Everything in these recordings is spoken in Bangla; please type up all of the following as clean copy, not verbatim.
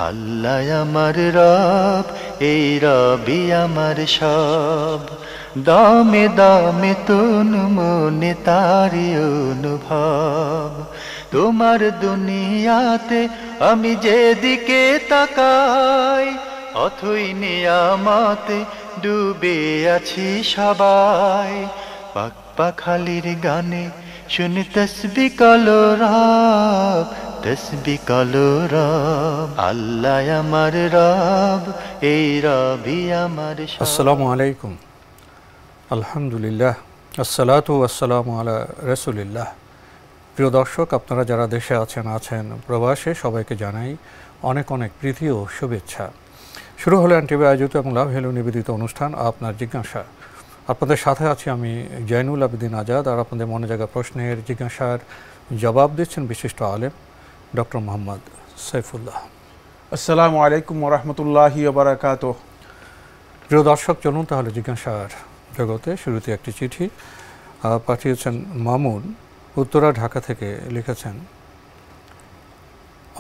আল্লাহ আমার রব, এই রবি আমার সব, দামে দামে তন মনে তারি অনুভব। তোমার দুনিয়াতে আমি যেদিকে তাকাই, অথই নিয়ামতে ডুবে আছি সবাই। পাক পাখালির গানে শুনি তসবিহ কালো রব, তসবিহ কালো রব। আল্লাহ আমার রব, এই রবি আমার সব। আসসালামু আলাইকুম, আলহামদুলিল্লাহ, আসসালাতু ওয়াসসালামু আলা রাসূলিল্লাহ। প্রিয় দর্শক, আপনারা যারা দেশে আছেন প্রবাসে, সবাইকে জানাই অনেক অনেক প্রীতি ও শুভেচ্ছা। শুরু হলো এনটিভি আয়োজিত এবং লাভ হেলো নিবেদিত অনুষ্ঠান আপনার জিজ্ঞাসা। আপনাদের সাথে আছি আমি জয়নুল আবেদিন আজাদ, আর আপনাদের মনে জাগা প্রশ্নের জিজ্ঞাসার জবাব দিচ্ছেন বিশিষ্ট আলেম ডক্টর মোহাম্মদ সাইফুল্লাহ। আসসালামু আলাইকুম ওয়া রাহমাতুল্লাহি ওয়া বারাকাতুহু। প্রিয় দর্শক, চলুন তাহলে জিজ্ঞাসার জগতে। শুরুতে একটি চিঠি পাঠিয়েছেন মামুন, উত্তরা ঢাকা থেকে। লিখেছেন,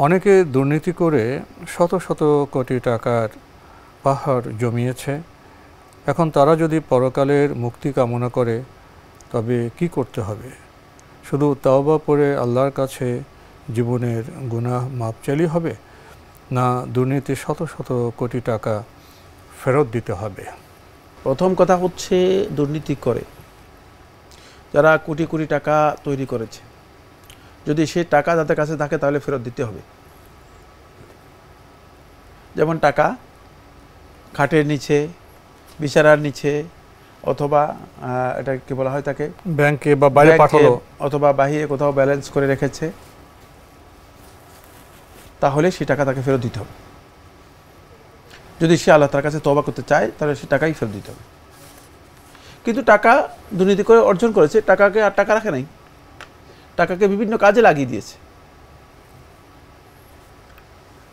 অনেকে দুর্নীতি করে শত শত কোটি টাকার পাহাড় জমিয়েছে। এখন তারা যদি পরকালের মুক্তি কামনা করে তবে কি করতে হবে? শুধু তাওবা পড়ে আল্লাহর কাছে জীবনের গুনাহ মাপ চাইলেই হবে, না দুর্নীতি শত শত কোটি টাকা ফেরত দিতে হবে? প্রথম কথা হচ্ছে, দুর্নীতি করে যারা কোটি কোটি টাকা তৈরি করেছে, যদি সে টাকা তাদের কাছে থাকে তাহলে ফেরত দিতে হবে। যেমন টাকা খাটের নিচে, বিছানার নিচে, অথবা এটা কি বলা হয় তাকে, ব্যাংকে বা বাইরে পাঠালো, অথবা বাহিরে কোথাও ব্যালেন্স করে রেখেছে, তাহলে সে টাকা তাকে ফেরত দিতে হবে। যদি সে আল্লাহ তার কাছে তওবা করতে চায় তাহলে সে টাকাই ফেরত দিতে হবে। কিন্তু টাকা দুর্নীতি করে অর্জন করেছে, টাকাকে আর টাকা রাখে নাই, টাকাকে বিভিন্ন কাজে লাগিয়ে দিয়েছে,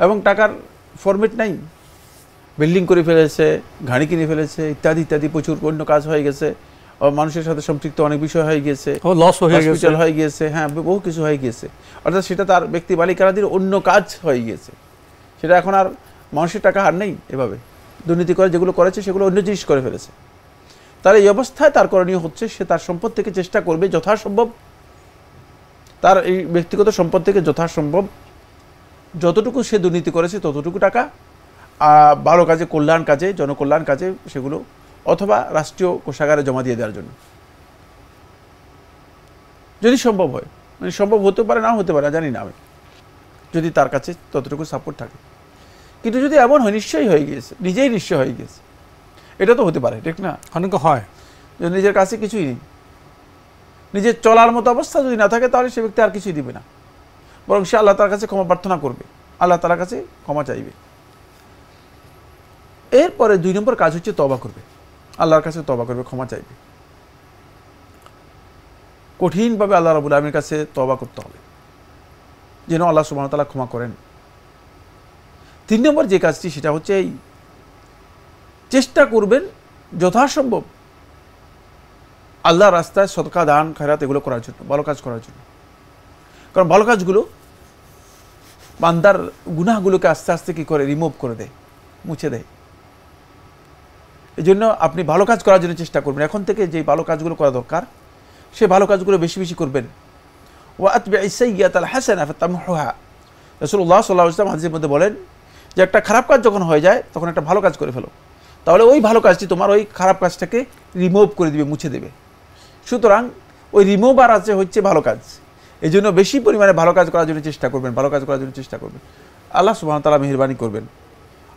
এবং টাকার ফরম্যাট নাই। বিল্ডিং করে ফেলেছে, গাড়ি কিনে ফেলেছে, ইত্যাদি ইত্যাদি, প্রচুর অন্য কাজ হয়ে গেছে, মানুষের সাথে সম্পৃক্ত অনেক বিষয় হয়ে গিয়েছে, লস হয়ে গিয়েছে, হ্যাঁ, বহু কিছু হয়ে গিয়েছে। অর্থাৎ সেটা তার ব্যক্তি মালিকানাধীন অন্য কাজ হয়ে গিয়েছে, সেটা এখন আর মানুষের টাকা আর নেই। এভাবে দুর্নীতি করে যেগুলো করেছে সেগুলো অন্য জিনিস করে ফেলেছে। তার এই অবস্থায় তার করণীয় হচ্ছে, সে তার সম্পদ থেকে চেষ্টা করবে যথাসম্ভব, তার এই ব্যক্তিগত সম্পদ থেকে যথাসম্ভব যতটুকু সে দুর্নীতি করেছে ততটুকু টাকা ভালো কাজে, কল্যাণ কাজে, জনকল্যাণ কাজে সেগুলো, অথবা রাষ্ট্রীয় কোষাগারে জমা দিয়ে দেওয়ার জন্য, যদি সম্ভব হয়। মানে সম্ভব হতে পারে, না হতে পারে, জানি না আমি, যদি তার কাছে ততটুকু সাপোর্ট থাকে। কিন্তু যদি এমন হয় নিশ্চয়ই হয়ে গিয়েছে, নিজেই নিশ্চয় হয়ে গিয়েছে, এটা তো হতে পারে, ঠিক না? অনেক হয় যে নিজের কাছে কিছুই নেই, নিজের চলার মতো অবস্থা যদি না থাকে, তাহলে সে ব্যক্তি আর কিছুই দিবে না, বরং সে আল্লাহ তার কাছে ক্ষমা প্রার্থনা করবে, আল্লাহ তার কাছে ক্ষমা চাইবে। এরপরে 2 নম্বর কাজ হচ্ছে তওবা করবে, আল্লাহর কাছে তওবা করবে, ক্ষমা চাইবে। কঠিনভাবে আল্লাহ রাব্বুল আলামিনের কাছে তওবা করতে হবে, যেন আল্লাহ সুবহানাহু ওয়া তাআলা ক্ষমা করেন। 3 নম্বর যে কাজটি, সেটা হচ্ছে এই চেষ্টা করবেন যথাসম্ভব আল্লাহর রাস্তায় সদকা, দান, খয়রাত এগুলো করার জন্য, ভালো কাজ করার জন্য। কারণ ভালো কাজগুলো বান্দার গুনাহগুলোকে আস্তে আস্তে কি করে, রিমুভ করে দেয়, মুছে দেয়। এই জন্য আপনি ভালো কাজ করার জন্য চেষ্টা করবেন। এখন থেকে যে ভালো কাজগুলো করা দরকার, সে ভালো কাজগুলো বেশি বেশি করবেন। ওয়া আতবি'is সাইয়্যাতাল হাসানা ফাতামহুহা। রাসূলুল্লাহ সাল্লাল্লাহু আলাইহি ওয়াসাল্লাম হাদিসের মধ্যে বলেন যে একটা খারাপ কাজ যখন হয়ে যায়, তখন একটা ভালো কাজ করে ফেলো, তাহলে ওই ভালো কাজটি তোমার ওই খারাপ কাজটাকে রিমুভ করে দিবে, মুছে দেবে। সুতরাং ওই রিমুভ আর আছে হচ্ছে ভালো কাজ। এই জন্য বেশি পরিমাণে ভালো কাজ করার জন্য চেষ্টা করবেন, ভালো কাজ করার জন্য চেষ্টা করবেন। আল্লাহ সুবহানাহু ওয়া তাআলা মেহেরবানি করবেন।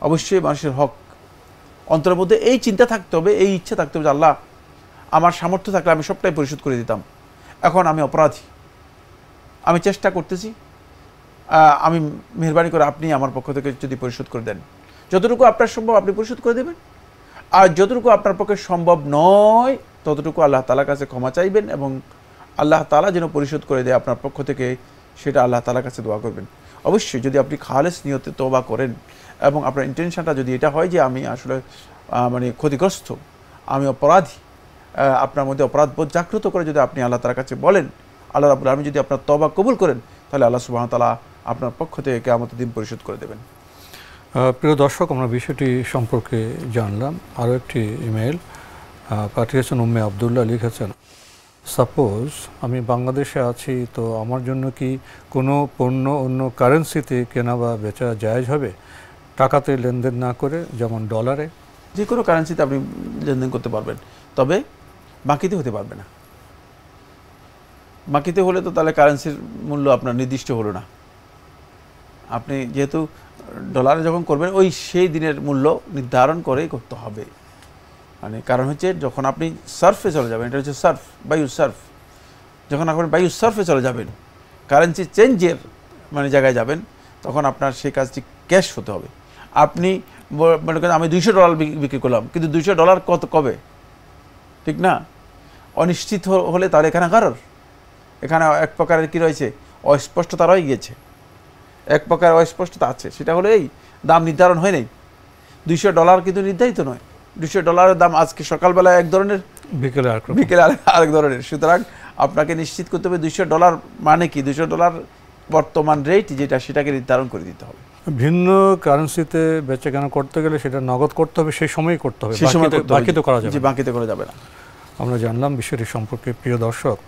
অবশ্যই মানুষের হক অন্তরের মধ্যে এই চিন্তা থাকতে হবে, এই ইচ্ছা থাকতে হবে যে আল্লাহ, আমার সামর্থ্য থাকলে আমি সবটাই পরিশোধ করে দিতাম, এখন আমি অপরাধী, আমি চেষ্টা করতেছি, আমি মেহেরবানি করে আপনি আমার পক্ষ থেকে যদি পরিশোধ করে দেন, যতটুকু আপনার সম্ভব আপনি পরিশোধ করে দেবেন, আর যতটুকু আপনার পক্ষে সম্ভব নয় ততটুকু আল্লাহ তাআলার কাছে ক্ষমা চাইবেন, এবং আল্লাহ তাআলা যেন পরিশোধ করে দেয় আপনার পক্ষ থেকে, সেটা আল্লাহ তাআলার কাছে দোয়া করবেন। অবশ্যই যদি আপনি খালেস নিয়তে তওবা করেন, এবং আপনার ইন্টেনশনটা যদি এটা হয় যে আমি আসলে মানে ক্ষতিগ্রস্ত, আমি অপরাধী, আপনার মধ্যে অপরাধবোধ জাগ্রত করে যদি আপনি আল্লাহ তাআলার কাছে বলেন, আল্লাহ রাব্বুল আলামিন যদি আপনার তওবা কবুল করেন, তাহলে আল্লাহ সুবহানাহু ওয়া তাআলা আপনার পক্ষ থেকে কিয়ামতের দিন পরিশোধ করে দেবেন। প্রিয় দর্শক, আমরা বিষয়টি সম্পর্কে জানলাম। আরও একটি ইমেল পাঠিয়েছেন উম্মে আবদুল্লাহ, লিখেছেন, সাপোজ আমি বাংলাদেশে আছি, তো আমার জন্য কি কোনো পণ্য অন্য কারেন্সিতে কেনা বা বেচা জায়েজ হবে, টাকাতে লেনদেন না করে, যেমন ডলারে? যে কোনো কারেন্সিতে আপনি লেনদেন করতে পারবেন, তবে বাকিতে হতে পারবে না। বাকিতে হলে তো তাহলে কারেন্সির মূল্য আপনার নির্দিষ্ট হলো না। আপনি যেহেতু ডলারে যখন করবেন, ওই সেই দিনের মূল্য নির্ধারণ করেই করতে হবে। মানে কারণ হচ্ছে, যখন আপনি সার্ফে চলে যাবেন, এটা হচ্ছে সার্ফ, বায়ু সার্ফ, যখন আপনি বায়ু সার্ফে চলে যাবেন, কারেন্সি চেঞ্জের মানে জায়গায় যাবেন, তখন আপনার সেই কাজটি ক্যাশ হতে হবে। আপনি মনে করেন আমি $200 বিক্রি করলাম, কিন্তু $200 কবে, ঠিক না? অনিশ্চিত হলে তাহলে এখানে কারোর এখানে এক প্রকারের কী রয়েছে, অস্পষ্টতা রয়ে গিয়েছে। এক প্রকার অস্পষ্টতা আছে, সেটা হলো এই দাম নির্ধারণ হয় নাই। $200 কিন্তু নির্ধারিত নয়। $200 দাম আজকে সকালবেলা এক ধরনের, বিকেলে আরেক ধরনের। সুতরাং আপনাকে নিশ্চিত করতে হবে $200 মানে কি, $200 বর্তমান রেট যেটা, সেটাকে নির্ধারণ করে দিতে হবে। ভিন্ন কারেন্সিতে বেচাকেনা করতে গেলে সেটা নগদ করতে হবে, সেই সময়ই করতে হবে, সেই সময় বাকিতে করা যাবে, বাকিতে করা যাবে না। আমরা জানলাম বিষয়টি সম্পর্কে। প্রিয় দর্শক,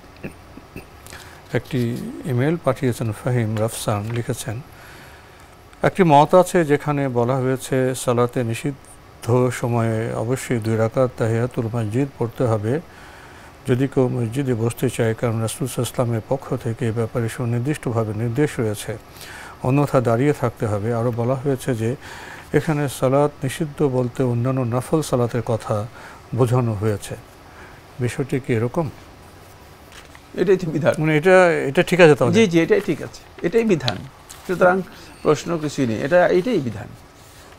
একটি ইমেল পাঠিয়েছেন ফাহিম রাফসান, লিখেছেন, একটি মত আছে যেখানে বলা হয়েছে সালাতে নিষিদ্ধ সময়ে অবশ্যই 2 রাকাত তাহিয়াতুল মসজিদ পড়তে হবে যদি কেউ মসজিদে বসতে চায়, কারণ রাসূল সাল্লাল্লাহু আলাইহি ওয়াসাল্লামের পক্ষ থেকে এ ব্যাপারে সুনির্দিষ্টভাবে নির্দেশ রয়েছে, অন্যথা দাঁড়িয়ে থাকতে হবে। আরও বলা হয়েছে যে এখানে সালাত নিষিদ্ধ বলতে অন্যান্য নফল সালাতের কথা বোঝানো হয়েছে। বিষয়টি কি এরকম? এটাই তো বিধান, মানে এটা ঠিক আছে তাহলে? জি জি, এটাই ঠিক আছে, এটাই বিধান। সুতরাং প্রশ্ন কিছুই নেই, এইটাই বিধান।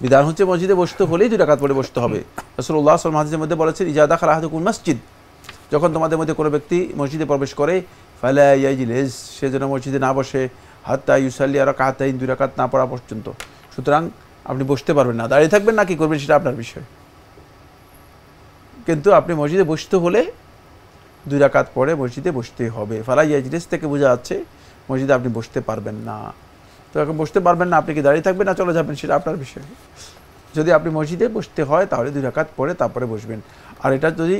বিধান হচ্ছে মসজিদে বসতে হলেই 2 রাকাত পড়ে বসতে হবে। রাসূলুল্লাহ সাল্লাল্লাহু আলাইহি ওয়াসাল্লাম হাদিসের মধ্যে বলেছেন, ইজা দাখালা আহাদুকুম মসজিদ, যখন তোমাদের মধ্যে কোনো ব্যক্তি মসজিদে প্রবেশ করে, ফালা ইয়াজলিস, সে যেন মসজিদে না বসে, হাত্তা ইউসাল্লি রাকাতাইন, 2 রাকাত না পড়া পর্যন্ত। সুতরাং আপনি বসতে পারবেন না, দাঁড়িয়ে থাকবেন না কি করবেন সেটা আপনার বিষয়, কিন্তু আপনি মসজিদে বসতে হলে 2 রাকাত পড়ে মসজিদে বসতে হবে। ফালা ইয়াজলিস থেকে বোঝা যাচ্ছে মসজিদে আপনি বসতে পারবেন না। তো এখন বসতে পারবেন না, আপনি কি দাঁড়িয়ে থাকবেন না চলে যাবেন, সেটা আপনার বিষয়। যদি আপনি মসজিদে বসতে হয় তাহলে 2 রাকাত পড়ে তারপরে বসবেন। আর এটা যদি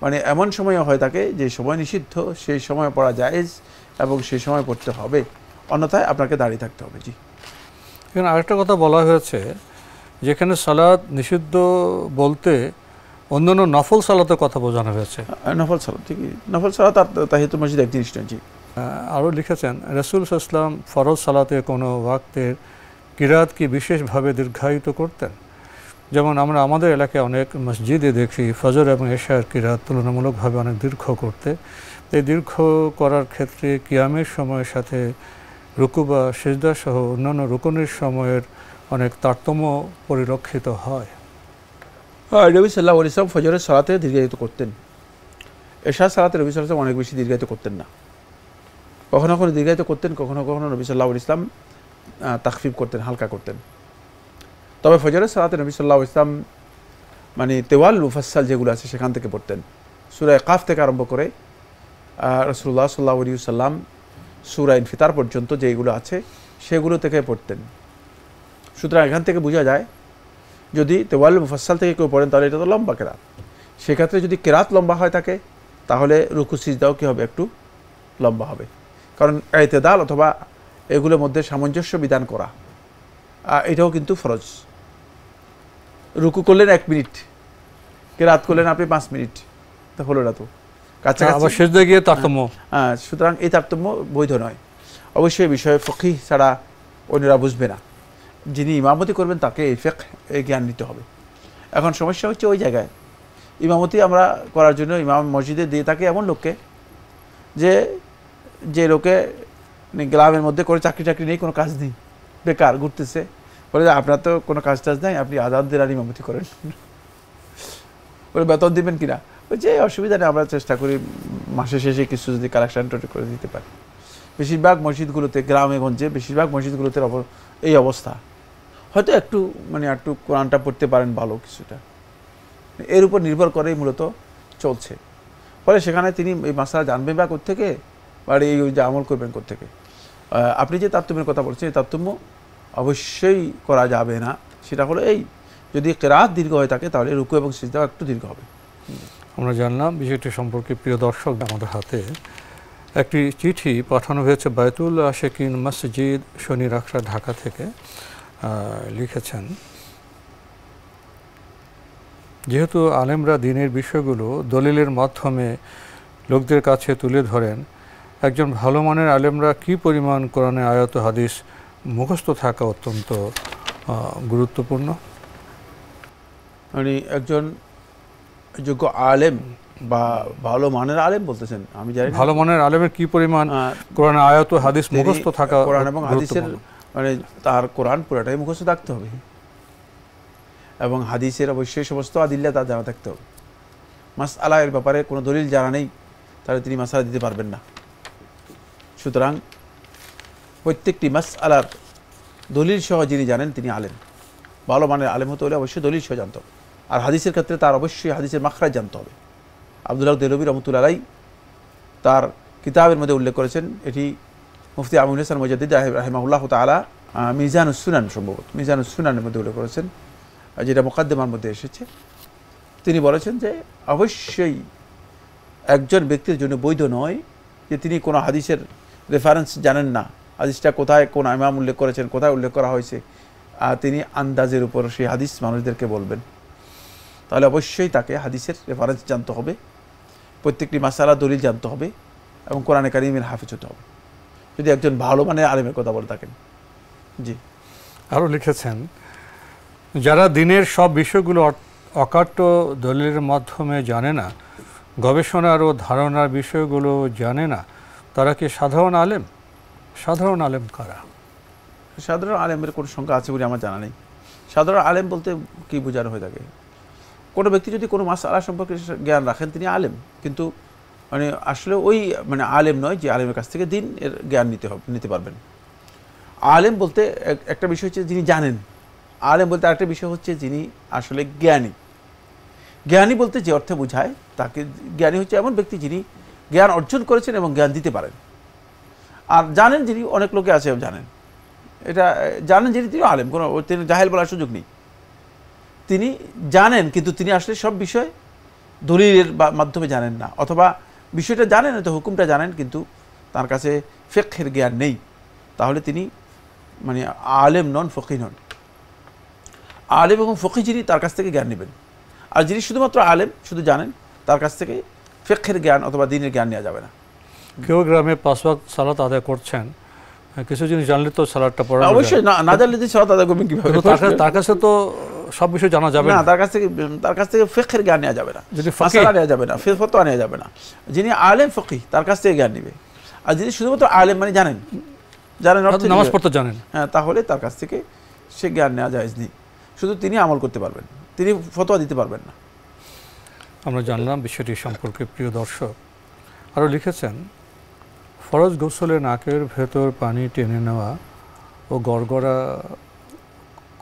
মানে এমন সময় হয় থাকে যে সময় নিষিদ্ধ, সেই সময় পড়া জায়েজ এবং সেই সময় পড়তে হবে, অন্যথায় আপনাকে দাঁড়িয়ে থাকতে হবে। জি, এখানে আরেকটা কথা বলা হয়েছে, যেখানে সালাত নিষিদ্ধ বলতে অন্যান্য নফল সালাতের কথা বোঝানো হয়েছে। নফল সালাত, ঠিকই, নফল সালাত আর তাহিয়াতুল মসজিদ এক জিনিস নয়। জি, আরও লিখেছেন, রাসূল সাল্লাল্লাহু আলাইহি ওয়াসাল্লাম ফরজ সালাতে কোনো ওয়াক্তের কিরাত কি বিশেষভাবে দীর্ঘায়িত করতেন? যেমন আমরা আমাদের এলাকায় অনেক মসজিদে দেখি ফজর এবং এশার কিরাত তুলনামূলকভাবে অনেক দীর্ঘ করতে। এই দীর্ঘ করার ক্ষেত্রে কিয়ামের সময়ের সাথে রুকু বা সিজদা সহ অন্যান্য রুকুনের সময়ের অনেক তারতম্য পরিলক্ষিত হয়। নবী সাল্লাল্লাহু আলাইহি ওয়াসাল্লাম ফজরের সালাতে দীর্ঘায়িত করতেন, এশার সালাতে নবী সাল্লাল্লাহু আলাইহি ওয়াসাল্লাম অনেক বেশি দীর্ঘায়িত করতেন না। কখনো কখনো দীর্ঘায়িত করতেন, কখনো কখনো নবী সাল্লাল্লাহু আলাইহি ওয়াসাল্লাম তাখফিফ করতেন, হালকা করতেন। তবে ফজরের সালাতে নবী সাল্লাল্লাহু আলাইহি ওয়াসাল্লাম মানে তেওয়াল মুফাসসাল যেগুলো আছে সেখান থেকে পড়তেন। সূরা কাফ থেকে আরম্ভ করে রাসূলুল্লাহ সাল্লাল্লাহু আলাইহি ওয়াসাল্লাম সূরা ইনফিতার পর্যন্ত যেগুলো আছে সেগুলো থেকে পড়তেন। সুতরাং এখান থেকে বোঝা যায়, যদি তেওয়াল মুফাসসাল থেকে কেউ পড়েন তাহলে এটা তো লম্বা কেরাত। সেক্ষেত্রে যদি কেরাত লম্বা হয় থাকে, তাহলে রুকু সিজদাও কী হবে, একটু লম্বা হবে। কারণ ইতিদাল অথবা এগুলোর মধ্যে সামঞ্জস্য বিধান করা, এটাও কিন্তু ফরজ। রুকু করলেন 1 মিনিট, কেরাত করলেন আপনি 5 মিনিট, তা হলো না তো, কাছাকাছি সিজদায় গিয়ে তারতম্য। সুতরাং এই তারতম্য বৈধ নয়। অবশ্যই বিষয়ে ফকিহ ছাড়া অন্যরা বুঝবে না। যিনি ইমামতি করবেন তাকে এই ফিকহ, এই জ্ঞান নিতে হবে। এখন সমস্যা হচ্ছে ওই জায়গায় ইমামতি আমরা করার জন্য ইমাম মসজিদে দিয়ে থাকে এমন লোককে, যে লোকে গ্রামের মধ্যে করে চাকরি নেই, কোনো কাজ নেই, বেকার ঘুরতেছে, বলে আপনার তো কোনো কাজ টাজ নাই, আপনি আজান দিন আর ইমামতি করেন, বলে বেতন দিবেন কিনা, যে অসুবিধা নেই, আমরা চেষ্টা করি মাসের শেষে কিছু যদি কালেকশন করে দিতে পারি। বেশিরভাগ মসজিদগুলোতে, গ্রামে গঞ্জে বেশিরভাগ মসজিদগুলোতে এই অবস্থা। হয়তো একটু কোরআনটা পড়তে পারেন ভালো কিছুটা, এর উপর নির্ভর করেই মূলত চলছে। ফলে সেখানে তিনি এই মাসলা জানবেন বা কোত্থেকে, বা এই যে আমল করবেন কোত্থেকে। আপনি যে তারতম্যের কথা বলছেন, এই তারতম্য অবশ্যই করা যাবে না, সেটা হলো এই, যদি কেরাত দীর্ঘ হয়ে থাকে তাহলে রুকু এবং সিজদা একটু দীর্ঘ হবে। আমরা জানলাম বিষয়টি সম্পর্কে। প্রিয় দর্শক, আমাদের হাতে একটি চিঠি পাঠানো হয়েছে বায়তুল আশেকিন মসজিদ, শনি রাখরা, ঢাকা থেকে। লিখেছেন, যেহেতু আলেমরা দিনের বিষয়গুলো দলিলের মাধ্যমে লোকদের কাছে তুলে ধরেন, একজন ভালো মানের আলেমরা কী পরিমাণ কোরআনে আয়াত হাদিস মুখস্থ থাকা অত্যন্ত গুরুত্বপূর্ণ? মানে একজন যোগ্য আলেম বা ভালো মানের আলেম বলতেছেন, আমি জানি ভালো মানের আলেমের কি পরিমাণ কোরআন আয়াত ও হাদিস মুখস্থ থাকা, কোরআন এবং হাদিসের মানে তার কোরআন পুরোটাই মুখস্থ থাকতে হবে এবং হাদিসের অবশ্যই সমস্ত আদিল্লা তার জানা থাকতে হবে। মাসআলা এর ব্যাপারে কোনো দলিল জানা নেই তাহলে তিনি মাসআলা দিতে পারবেন না। সুতরাং প্রত্যেকটি মাসআলার দলিল সহ যিনি জানেন তিনি আলেম। ভালো মানের আলেম হতে হলে অবশ্যই দলিল সহ জানতে হবে। আর হাদিসের ক্ষেত্রে তার অবশ্যই হাদিসের মাখরাজ জানতে হবে। আব্দুল্লাহ দেলবী রহমতুল্লাহ আলাই তার কিতাবের মধ্যে উল্লেখ করেছেন, এটি মুফতি আমিনুল হাসান মুজাদ্দিদ রাহিমাহুল্লাহ তাআলা মিজানুস সুনান, সম্ভবত মিজানুস সুনানের মধ্যে উল্লেখ করেছেন, যেটা মুকাদ্দিমার মধ্যে এসেছে। তিনি বলেছেন যে অবশ্যই একজন ব্যক্তির জন্য বৈধ নয় যে তিনি কোনো হাদিসের রেফারেন্স জানেন না, হাদিসটা কোথায় কোন ইমাম উল্লেখ করেছেন, কোথায় উল্লেখ করা হয়েছে, তিনি আন্দাজের উপর সেই হাদিস মানুষদেরকে বলবেন। তাহলে অবশ্যই তাকে হাদিসের রেফারেন্স জানতে হবে, প্রত্যেকটি মাসালা দলিল জানতে হবে এবং কোরআনে কারিমের হাফেজ হতে হবে যদি একজন ভালো মানের আলেমের কথা বলে থাকেন। জি, আরও লিখেছেন, যারা দিনের সব বিষয়গুলো অকাট্য দলিলের মাধ্যমে জানে না, গবেষণার ও ধারণার বিষয়গুলো জানে না, তারা কি সাধারণ আলেম? সাধারণ আলেম কারা? সাধারণ আলেমের কোনো সংখ্যা আছে বলে আমার জানা নেই। সাধারণ আলেম বলতে কি বোঝানো হয়ে থাকে? কোনো ব্যক্তি যদি কোনো মাসআলা সম্পর্কে জ্ঞান রাখেন তিনি আলেম, কিন্তু মানে আসলে ওই মানে আলেম নয় যে আলেমের কাছ থেকে দিন এর জ্ঞান নিতে পারবেন। আলেম বলতে একটা বিষয় হচ্ছে যিনি জানেন, আলেম বলতে আরেকটা বিষয় হচ্ছে যিনি আসলে জ্ঞানী। জ্ঞানী বলতে যে অর্থে বোঝায় তাকে, জ্ঞানী হচ্ছে এমন ব্যক্তি যিনি জ্ঞান অর্জন করেছেন এবং জ্ঞান দিতে পারেন। আর জানেন যিনি, অনেক লোকে আছে জানেন, এটা জানেন যিনি তিনি আলেম, কোনো তিনি জাহেল বলার সুযোগ নেই। তিনি জানেন কিন্তু তিনি আসলে সব বিষয় দলিলের মাধ্যমে জানেন না, অথবা বিষয়টা জানেন হয়তো হুকুমটা জানেন কিন্তু তার কাছে ফিকহের জ্ঞান নেই, তাহলে তিনি মানে আলেম নন, ফকিহ নন। আলেম এবং ফকিহ যিনি তার কাছ থেকে জ্ঞান নেবেন, আর যিনি শুধুমাত্র আলেম শুধু জানেন তার কাছ থেকে ফিকহের জ্ঞান অথবা দ্বীনের জ্ঞান নেওয়া যাবে না। কেউ গ্রামে 5 ওয়াক্ত সালাত আদায় করছেন, কিছু জিনিস জানলে তো সালাতটা পড়া অবশ্যই না জানলে যে সালাত আদায় করবেন কিভাবে? তার কাছে তো সব বিষয় জানা যাবে না, তার কাছ থেকে ফিকহের জ্ঞান নেওয়া যাবে না, যদি ফাসালা নেওয়া যাবে না, ফতোয়া নেওয়া যাবে না। যিনি আলেম ফকিহ তার কাছ থেকে জ্ঞান নেবে, আর যিনি শুধুমাত্র আলেম মানে জানেন অর্থে নামাজ পড়তে জানেন, হ্যাঁ, তাহলে তার কাছ থেকে সে জ্ঞান নেওয়া জায়েজ নেই, শুধু তিনি আমল করতে পারবেন, তিনি ফতোয়া দিতে পারবেন না। আমরা জানলাম বিষয়টি সম্পর্কে। প্রিয় দর্শক, আরও লিখেছেন, ফরজ গোসলে নাকের ভেতর পানি টেনে নেওয়া ও গড়গড়া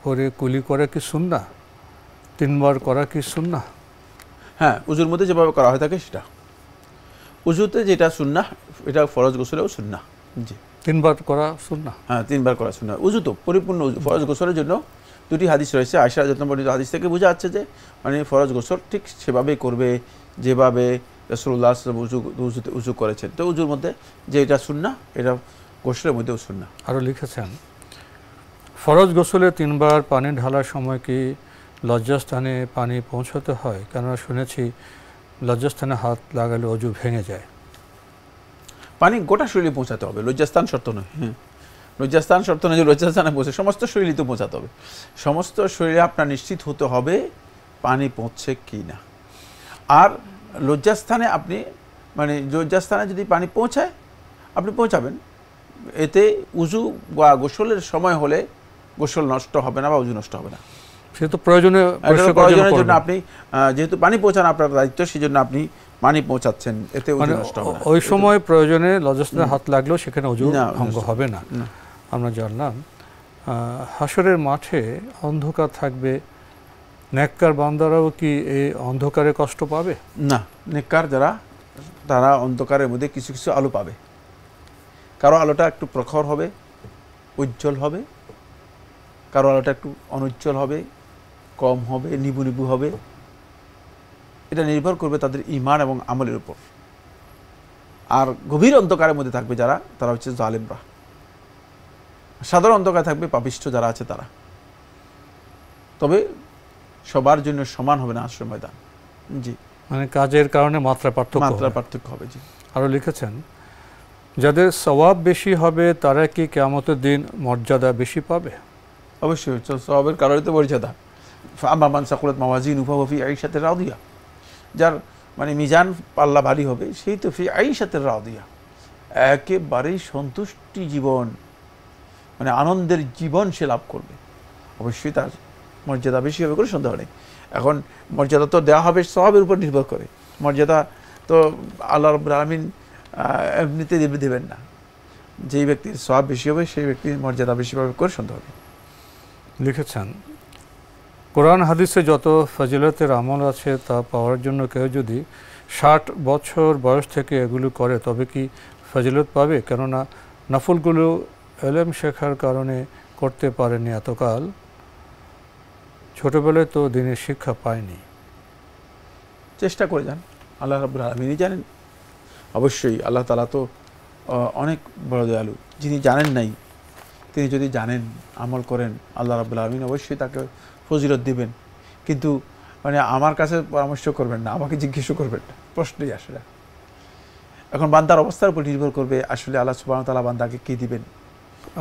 করে কুলি করা কি সুন্নাহ? 3 বার করা কি সুন্নাহ? হ্যাঁ, উজুর মধ্যে যেভাবে করা হয় থাকে সেটা উজুতে যেটা সুন্নাহ, এটা ফরজ গোসলেও সুন্নাহ। জি, 3 বার করা সুন্নাহ। হ্যাঁ, 3 বার করা সুন্নাহ। উজু তো পরিপূর্ণ উজু। ফরজ গোসলের জন্য 2টি হাদিস রয়েছে। আয়েশা রাদিয়াল্লাহু আনহা বর্ণিত হাদিস থেকে বোঝা যাচ্ছে যে মানে ফরজ গোসল ঠিক সেভাবেই করবে যেভাবে রাসূলুল্লাহ সাল্লাল্লাহু আলাইহি ওয়াসাল্লাম উজু করেছেন। তো উজুর মধ্যে যে এটা সুন্নাহ, এটা গোসলের মধ্যেও সুন্নাহ। আরও লিখেছেন, ফরজ গোসলে 3 বার পানি ঢালার সময় কি লজ্জাস্থানে পানি পৌঁছাতে হয়? কেননা শুনেছি লজ্জাস্থানে হাত লাগালে অজু ভেঙে যায়। পানি গোটা শরীরে পৌঁছাতে হবে, লজ্জাস্থান শর্ত নয়। হ্যাঁ, লজ্জাস্থান শর্ত নয় যে লজ্জাস্থানে পৌঁছে, সমস্ত শরীরে তো পৌঁছাতে হবে। সমস্ত শরীরে আপনার নিশ্চিত হতে হবে পানি পৌঁছছে কি না। আর লজ্জাস্থানে আপনি মানে লজ্জাস্থানে যদি পানি পৌঁছায় আপনি পৌঁছাবেন, এতে উজু বা গোসলের সময় হলে গোসল নষ্ট হবে না বা উজু নষ্ট হবে না। সেহেতু প্রয়োজনের জন্য আপনি যেহেতু পানি পৌঁছানো আপনার দায়িত্ব, সেই জন্য আপনি পানি পৌঁছাচ্ছেন, এতে উজু নষ্ট হবে না। ওই সময় প্রয়োজনে লজ্জাস্থানে হাত লাগলেও সেখানে উজু ভঙ্গ হবে না। আমরা জানলাম হাসরের মাঠে অন্ধকার থাকবে, নেককার বান্দারাও কি এই অন্ধকারে কষ্ট পাবে? না, নেককার যারা তারা অন্ধকারের মধ্যে কিছু কিছু আলো পাবে। কারো আলোটা একটু প্রখর হবে, উজ্জ্বল হবে, কারো আলোটা একটু অনুজ্জ্বল হবে, কম হবে, নিবু নিবু হবে। এটা নির্ভর করবে তাদের ঈমান এবং আমলের উপর। আর গভীর অন্ধকারের মধ্যে থাকবে যারা, তারা হচ্ছে জালিমরা। সাধারণ অন্ধকারে থাকবে পাপিষ্ঠ যারা আছে তারা। তবে সবার জন্য সমান হবে না আসর ময়দান। জি, মানে কাজের কারণে মাত্রা পার্থক্য হবে। জি, আরও লিখেছেন যাদের সওয়াব বেশি হবে তারা কি কিয়ামতের দিন মর্যাদা বেশি পাবে? অবশ্যই সওয়াবের কারণে তো মর্যাদা। আম্মা মান সাকুলাত মাওয়াজিনুহু ফাহুয়া ফি আইশাতির রাদিয়া, যার মানে মিজান পাল্লা ভারী হবে সেই তো ফি আইশাতির রাদিয়া, একেবারেই সন্তুষ্টি জীবন, মানে আনন্দের জীবন সে লাভ করবে। অবশ্যই তার মর্যাদা বেশি হবে কোনো সন্দেহ নেই। এখন মর্যাদা তো দেওয়া হবে সওয়াবের উপর নির্ভর করে। মর্যাদা তো আল্লাহ রাব্বুল আলামিন এমনিতে দেবেন না। যেই ব্যক্তির সওয়াব বেশি হবে সেই ব্যক্তির মর্যাদা বেশি পাবে করে সন্দেহ নেই। লিখেছেন কোরআন হাদিসে যত ফজিলতের আমল আছে তা পাওয়ার জন্য কেউ যদি 60 বছর বয়স থেকে এগুলো করে তবে কি ফজিলত পাবে? কেননা নফলগুলো এলেম শেখার কারণে করতে পারেনি এতকাল, ছোটবেলায় তো দিনের শিক্ষা পায়নি। চেষ্টা করে যান, আল্লাহ রাব্বুল আলামিনই জানেন। অবশ্যই আল্লাহ তাআলা তো অনেক বড় দয়ালু। যিনি জানেন নাই তিনি যদি জানেন, আমল করেন, আল্লাহ রাব্বুল আলামিন অবশ্যই তাকে ফজিলত দিবেন। কিন্তু মানে আমার কাছে পরামর্শ করবেন না, আমাকে জিজ্ঞেসও করবেন না, প্রশ্নই আসে না। এখন বান্দার অবস্থার উপর নির্ভর করবে আসলে আল্লাহ সুবহানাহু ওয়া তাআলা বান্দাকে কী দিবেন।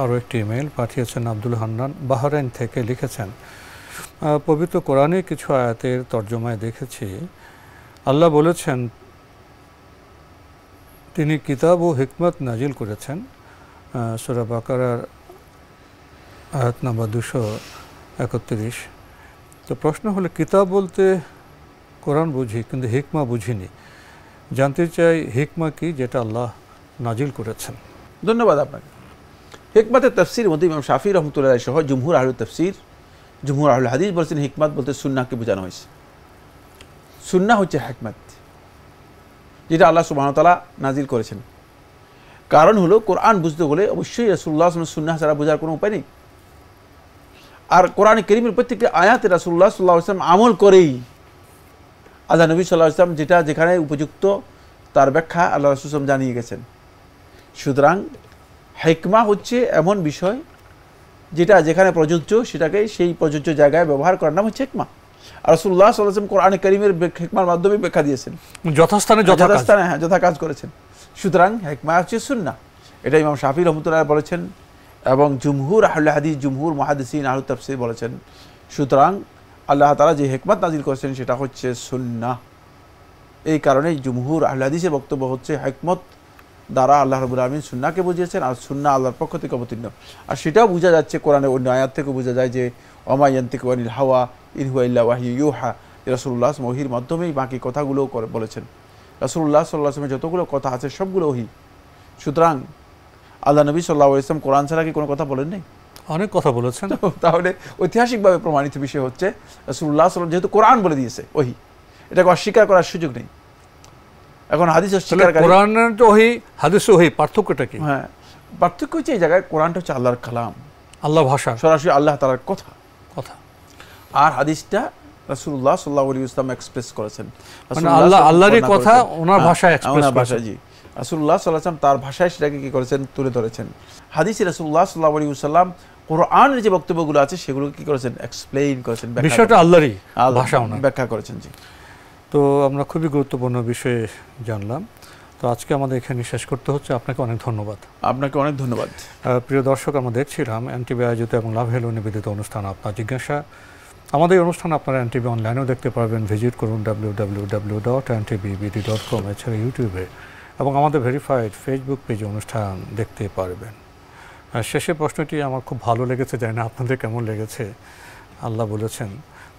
আরও একটি ইমেল পাঠিয়েছেন আব্দুল হান্নান, বাহরাইন থেকে। লিখেছেন পবিত্র কোরআনে কিছু আয়াতের তর্জমায় দেখেছি আল্লাহ বলেছেন তিনি কিতাব ও হিকমত নাজিল করেছেন। সূরা বাকারার আয়াত নাম্বার 231। তো প্রশ্ন হলো কিতাব বলতে কোরআন বুঝি কিন্তু হিকমা বুঝিনি, জানতে চাই হিকমা কি যেটা আল্লাহ নাজিল করেছেন? ধন্যবাদ আপনাকে। হিকমতের তাফসীর মধ্যে ইমাম শাফিঈ রাহমাতুল্লাহ আলাইহি সহ জুমহুর আহলুত তাফসীর, জুমহুর আহলুল হাদিস বলেছেন হিকমত বলতে সুন্নাহকে বোঝানো হয়েছে। সুন্নাহ হচ্ছে হিকমত, যেটা আল্লাহ সুবহানাহু ওয়া তাআলা নাজিল করেছেন। কারণ হলো কোরআন বুঝতে হলে অবশ্যই রাসূলুল্লাহ সাল্লাল্লাহু আলাইহি ওয়াসাল্লাম সুন্নাহ ছাড়া বোঝার কোনো উপায় নেই। আর কোরআনে কারীমের প্রত্যেকটি আয়াতে রাসূলুল্লাহ সাল্লাল্লাহু আলাইহি ওয়াসাল্লাম আমল করেই আল্লাহ নবী সাল্লাল্লাহু আলাইহি ওয়াসাল্লাম যেটা যেখানে উপযুক্ত তার ব্যাখ্যা আল্লাহ রাসূল সাল্লাল্লাহু আলাইহি ওয়াসাল্লাম জানিয়ে গেছেন। সুতরাং হিকমা হচ্ছে এমন বিষয় যেটা যেখানে প্রযোজ্য সেটাকে সেই প্রযোজ্য জায়গায় ব্যবহার করার নাম হচ্ছে হিকমা। আর রাসূলুল্লাহ সাল্লাল্লাহু আলাইহি ওয়াসাল্লাম কোরআনে কারীমের হিকমার মাধ্যমে ব্যাখ্যা দিয়েছেন, যথাস্থানে যথা কাজ করেছেন। সুতরাং হিকমা হচ্ছে সুন্নাহ, এটা ইমাম শাফিঈ রাহমাতুল্লাহ বলেছেন এবং জুমহুর আহলে হাদিস, জুমহুর মুহাদ্দিসিন, আহলুত তাফসীর বলেছেন। সুতরাং আল্লাহ তাআলা যে হিকমত নাজিল করেছেন সেটা হচ্ছে সুন্নাহ। এই কারণেই জুমহুর আহলে হাদিসের বক্তব্য হচ্ছে হিকমত দ্বারা আল্লাহ রাব্বুল আলামিন সুন্নাহকে বুঝিয়েছেন, আর সুন্নাহ আল্লাহর পক্ষ থেকে অবতীর্ণ। আর সেটাও বোঝা যাচ্ছে কোরআনের অন্য আয়াত থেকে বোঝা যায় যে ওমা ইয়ানতিকু আনিল হাওয়া ইন হুয়া ইল্লা ওয়াহয়ুন ইউহা, রাসূলুল্লাহ ওহীর মাধ্যমেই বাকি কথাগুলোও বলেছেন। রাসূলুল্লাহ সাল্লাল্লাহু আলাইহি ওয়াসাল্লামের যতগুলো কথা আছে সবগুলো ওহী। সুতরাং আল্লাহ নবী সাল্লাল্লাহু আলাইহি ওয়াসাল্লাম কোরআন ছাড়া কি কোনো কথা বলেন নাই? অনেক কথা বলেছেন। তাহলে ঐতিহাসিকভাবে প্রমাণিত বিষয় হচ্ছে রাসূলুল্লাহ সাল্লাল্লাহু আলাইহি ওয়াসাল্লাম যেহেতু কোরআন বলে দিয়েছে ওহী, এটাকে অস্বীকার করার সুযোগ নেই। এখন হাদিস অস্বীকারকারী, কোরআনের তো ওহী, হাদিস ওহী, পার্থক্যটা কি? হ্যাঁ, পার্থক্য হচ্ছে এই জায়গায় কোরআনটা হচ্ছে আল্লাহর কালাম, আল্লাহ ভাষা, সরাসরি আল্লাহ তাআলার কথা। আর হাদিসটা রাসূলুল্লাহ সাল্লাল্লাহু আলাইহি ওয়াসাল্লাম এক্সপ্রেস করেছেন, মানে আল্লাহরই কথা ওনার ভাষায় এক্সপ্রেস করেছেন। জি, রাসূলুল্লাহ সাল্লাল্লাহু আলাইহি ওয়াসাল্লাম তার ভাষায় সেটাকে কি করেছেন, তুলে ধরেছেন। হাদিসে রাসূলুল্লাহ সাল্লাল্লাহু আলাইহি ওয়াসাল্লাম কোরআনের যে বক্তব্যগুলো আছে সেগুলো কি করেছেন, এক্সপ্লেইন করেছেন, বিষয়টা আল্লাহরই ভাষা ওনার ব্যাখ্যা করেছেন। জি, তো আমরা খুবই গুরুত্বপূর্ণ বিষয়ে জানলাম। তো আজকে আমাদের এখানে শেষ করতে হচ্ছে। আপনাকে অনেক ধন্যবাদ। আপনাকে অনেক ধন্যবাদ। প্রিয় দর্শক, আমরা দেখছিলাম এনটিভি আয়োজিত এবং লাভ হেলো নিবেদিত অনুষ্ঠান আপনার জিজ্ঞাসা। আমাদের এই অনুষ্ঠান আপনারা এনটিভি অনলাইনেও দেখতে পারবেন, ভিজিট করুন www.ntvbd.com, এছাড়া ইউটিউবে এবং আমাদের ভেরিফাইড ফেসবুক পেজে অনুষ্ঠান দেখতে পারবেন। শেষে প্রশ্নটি আমার খুব ভালো লেগেছে, জানি না আপনাদের কেমন লেগেছে। আল্লাহ বলেছেন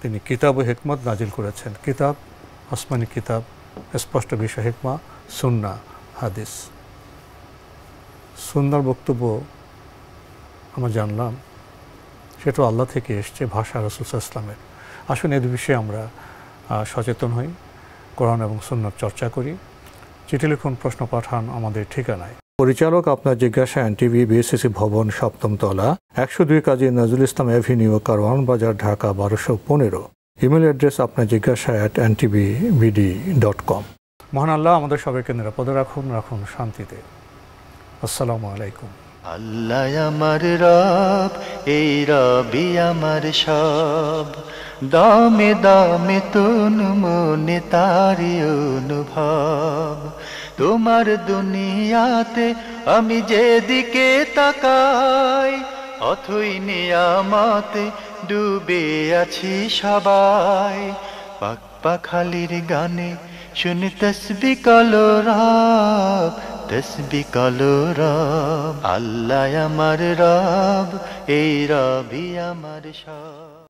তিনি কিতাব ও হিকমত নাজিল করেছেন। কিতাব আসমানি কিতাব, স্পষ্ট বিষয় হিকমা, সুন্নাহ হাদিস। সুন্নাহর বক্তব্য আমরা জানলাম সেটাও আল্লাহ থেকে এসছে, ভাষা রাসূল সাল্লাল্লাহু আলাইহি ওয়াসাল্লামের। আসুন এই বিষয়ে আমরা সচেতন হই, কোরআন এবং সুন্নাহর চর্চা করি। চিঠি লিখুন, প্রশ্ন পাঠান আমাদের ঠিকানায়। পরিচালক আপনার জিজ্ঞাসা এনটিভি, বিএসসিসি ভবন, 7ম তলা, 102 কাজী নজরুল ইসলাম এভিনিউ, কারওয়ান বাজার, ঢাকা 1215। ইমেল অ্যাড্রেস আপনার জিজ্ঞাসা @ntvbd.com। মহান আল্লাহ আমাদের সবাইকে নিরাপদে রাখুন, রাখুন শান্তিতে। আসসালামু আলাইকুম। আল্লাহ আমার রব, এই রবি আমার সব, দামে দামে তন মনে তারি অনুভব। তোমার দুনিয়াতে আমি যেদিকে তাকাই, অথই নিয়ামতে ডুবে আছি সবাই। পাক পাখালির গানে শুনি তসবিহ কালো রব, তসবিহ কালো রব। আল্লাহ আমার রব, এই রবি আমার সব।